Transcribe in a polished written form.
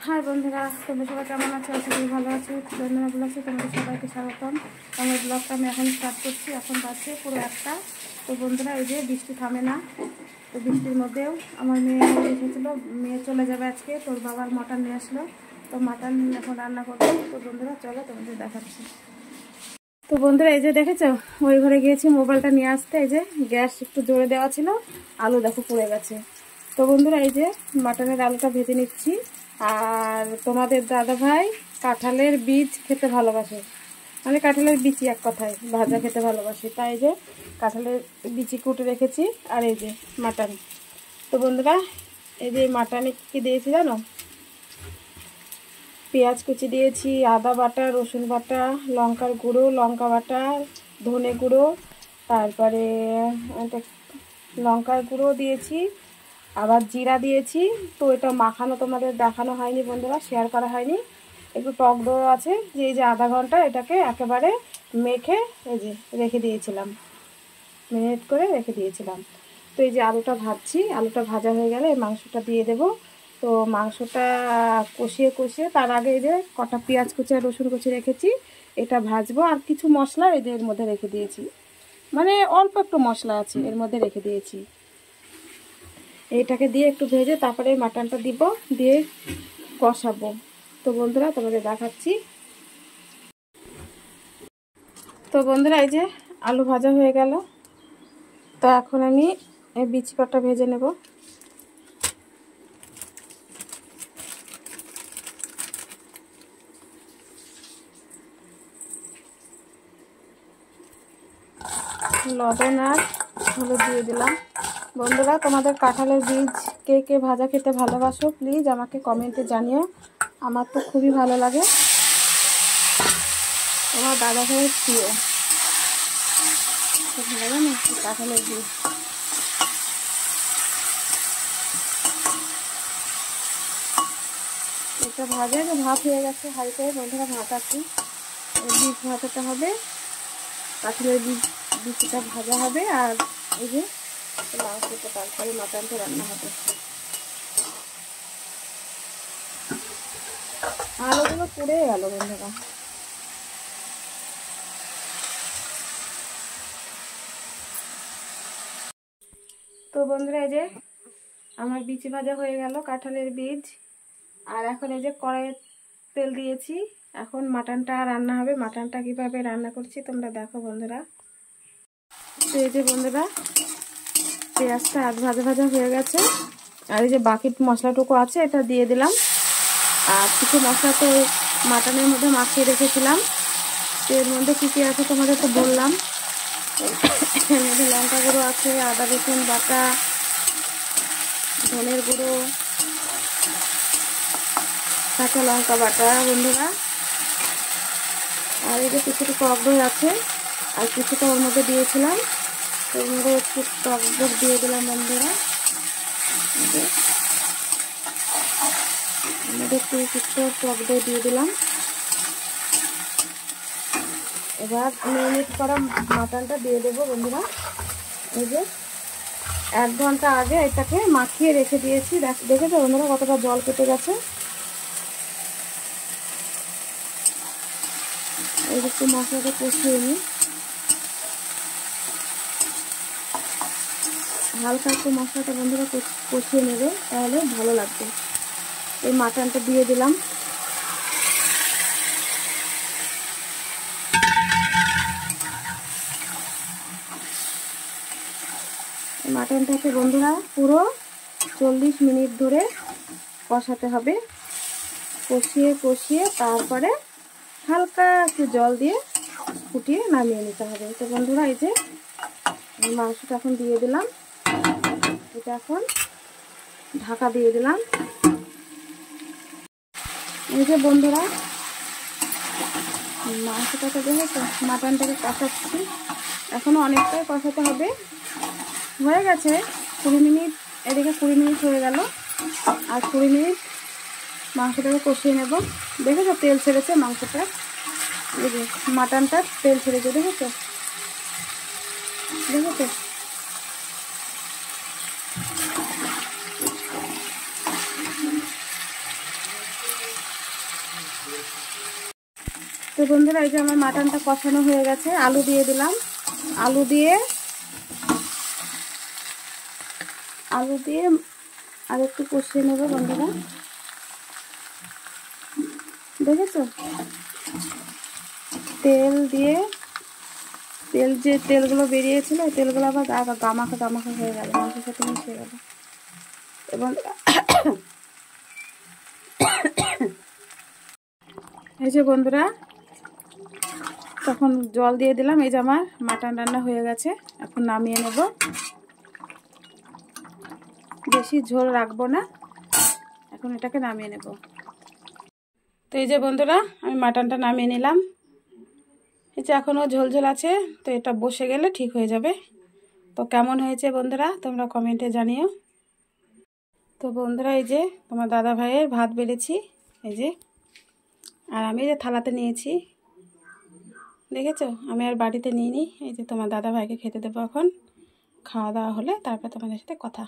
High বন্ধুরা, তোমরা সবাই কেমন আছো? আশা করি ভালো আছো। বন্ধুরা ব্লগসে তোমাদের সবাইকে স্বাগতম। আমার ব্লগটা আমি এখন স্টার্ট করছি। এখন বাজছে পুরো 1টা। তো বন্ধুরা, এই যে বৃষ্টি থামে না। তো বৃষ্টির মধ্যেও আমার মেয়ে এসেছিলো, মেয়ে চলে যাবে আজকে। তোর বাবার মাটন নিয়ে আসলো, তো মাটন এখন রান্না করবো। তো বন্ধুরা চলো তোমাদের দেখাচ্ছি। তো বন্ধুরা, এই যে দেখেছো, ওই ঘরে গিয়েছি মোবাইলটা নিয়ে আসতে। এই যে গ্যাস একটু জোরে দেওয়া ছিল, আলু দেখো পুড়ে গেছে। তো বন্ধুরা, এই যে মাটনের আলুটা ভেজে নিচ্ছি। আর তোমাদের দাদা ভাই কাঁঠালের বীজ খেতে ভালোবাসে, মানে কাঁঠালের বিচি এক কথায় ভাজা খেতে ভালোবাসে। তাই যে কাঁঠালের বিচি কুটে রেখেছি। আর এই যে মাটন। তো বন্ধুরা, এই যে মাটনে কী দিয়েছি জানো? পেঁয়াজ কুচি দিয়েছি, আদা বাটা, রসুন বাটা, লঙ্কার গুঁড়ো, লঙ্কা বাটা, ধনে গুঁড়ো, তারপরে লঙ্কার গুঁড়ো দিয়েছি, আবার জিরা দিয়েছি। তো এটা মাখানো তোমাদের দেখানো হয়নি বন্ধুরা, শেয়ার করা হয়নি। একটু টক দই আছে, যে এই যে আধা ঘন্টা এটাকে একেবারে মেখে এই যে রেখে দিয়েছিলাম, ম্যারিনেট করে রেখে দিয়েছিলাম। তো এই যে আলুটা ভাজছি, আলুটা ভাজা হয়ে গেলে মাংসটা দিয়ে দেব। তো মাংসটা কষিয়ে কষিয়ে তার আগে এই যে কটা পেঁয়াজ কুচি আর রসুন কুচি রেখেছি, এটা ভাজবো। আর কিছু মশলা এই যে এর মধ্যে রেখে দিয়েছি, মানে অল্প একটু মশলা আছে এর মধ্যে রেখে দিয়েছি। এইটাকে দিয়ে একটু ভেজে তারপরে মাটনটা দিব, দিয়ে কষাবো। তো বন্ধুরা তোমাদের দেখাচ্ছি। তো বন্ধুরা, এই যে আলু ভাজা হয়ে গেল। তো এখন আমি এই বিচি কটা ভেজে নেব। লবণ আর হলুদ দিয়ে দিলাম। বন্ধুরা, তোমাদের কাঁঠালের বীজ কে কে ভাজা খেতে ভালোবাসো প্লিজ আমাকে কমেন্টে জানিও। আমার তো খুবই ভালো লাগে, তোমার দাদা ভাইয়ের প্রিয়। ভালো লাগে না কাঁঠালের বীজ? এটা ভাজা যে ভাত হয়ে গেছে হালকা। বন্ধুরা, ভাত আছে, বীজ ভাজাতে হবে, কাঁঠালের বীজটা ভাজা হবে। আর এই যে মাংসটা তারপরে মাটনটা রান্না হবে। আলুগুলো পুড়ে গেল বন্ধুরা। তো বন্ধুরা, এই যে আমার বিচি ভাজা হয়ে গেল কাঁঠালের বীজ। আর এখন এই যে কড়াইয়ে তেল দিয়েছি, এখন মাটনটা রান্না হবে। মাটনটা কিভাবে রান্না করছি তোমরা দেখো বন্ধুরা। তো এই যে বন্ধুরা, পেঁয়াজটা আধ ভাজা ভাজা হয়ে গেছে। আর এই যে বাকি মশলাটুকু আছে এটা দিয়ে দিলাম। আর কিছু মশলা তো মাটনের মধ্যে মাখিয়ে রেখেছিলাম। তো এর মধ্যে কী কী আছে তোমাদের তো বললাম। এর মধ্যে লঙ্কা গুঁড়ো আছে, আদা রসুন বাটা, ধনের গুঁড়ো, কাঁচা লঙ্কা বাটা বন্ধুরা। আর এই যে কিছুটা টক দই আছে, আর কিছুটা ওর মধ্যে দিয়েছিলাম। ওর মধ্যে একটু টক দই দিয়ে দিলাম বন্ধুরা। একটু টক দই দিয়ে দিলাম। এবার ম্যারিনেট করা মাটনটা দিয়ে দেবো বন্ধুরা। এই যে 1 ঘন্টা আগে এটাকে মাখিয়ে রেখে দিয়েছি। দেখেছো বন্ধুরা কতটা জল কেটে গেছে। এই একটু মশলাটা কষিয়ে নিই, হালকা একটু মশলাটা বন্ধুরা কষিয়ে নেবে, তাহলে ভালো লাগবে। এই মাটনটা দিয়ে দিলাম। মাটনটাকে বন্ধুরা পুরো 40 মিনিট ধরে কষাতে হবে। কষিয়ে কষিয়ে তারপরে হালকা একটু জল দিয়ে ফুটিয়ে নামিয়ে নিতে হবে। তো বন্ধুরা, এই যে মাংসটা এখন দিয়ে দিলাম। এটা এখন ঢাকা দিয়ে দিলাম। এই যে বন্ধুরা, মাংসটাকে দেখেছো, মাটনটাকে কষাচ্ছি। এখনও অনেকটাই কষাতে হবে। হয়ে গেছে 20 মিনিট, এদিকে 20 মিনিট হয়ে গেল। আর 20 মিনিট মাংসটাকে কষিয়ে নেব। দেখেছো তেল ছেড়েছে মাংসটা, এই যে মাটনটা তেল ছেড়েছে, দেখেছো দেখেছো। তো বন্ধুরা এই যে আমার মাটনটা কষানো হয়ে গেছে, আলু দিয়ে দিলাম। আলু দিয়ে আর একটু কষিয়ে নেব বন্ধুরা। দেখেছো, তেলগুলো বেরিয়েছিল, তেলগুলো আবার গামাখা হয়ে গেল, মাংসের সাথে মিশে গেল। এবং এই যে বন্ধুরা তখন জল দিয়ে দিলাম। এই যে আমার মাটন রান্না হয়ে গেছে, এখন নামিয়ে নেব। বেশি ঝোল রাখবো না, এখন এটাকে নামিয়ে নেব। তো এই যে বন্ধুরা আমি মাটনটা নামিয়ে নিলাম। এই যে এখনও ঝোল আছে, তো এটা বসে গেলে ঠিক হয়ে যাবে। তো কেমন হয়েছে বন্ধুরা তোমরা কমেন্টে জানিও। তো বন্ধুরা এই যে তোমার দাদা ভাইয়ের ভাত বেড়েছি, এই যে, আর আমি যে থালাতে নিয়েছি, দেখেছো, আমি আর বাড়িতে নিইনি। এই যে তোমার দাদা ভাইকে খেতে দেবো এখন। খাওয়া দাওয়া হলে তারপর তোমাদের সাথে কথা।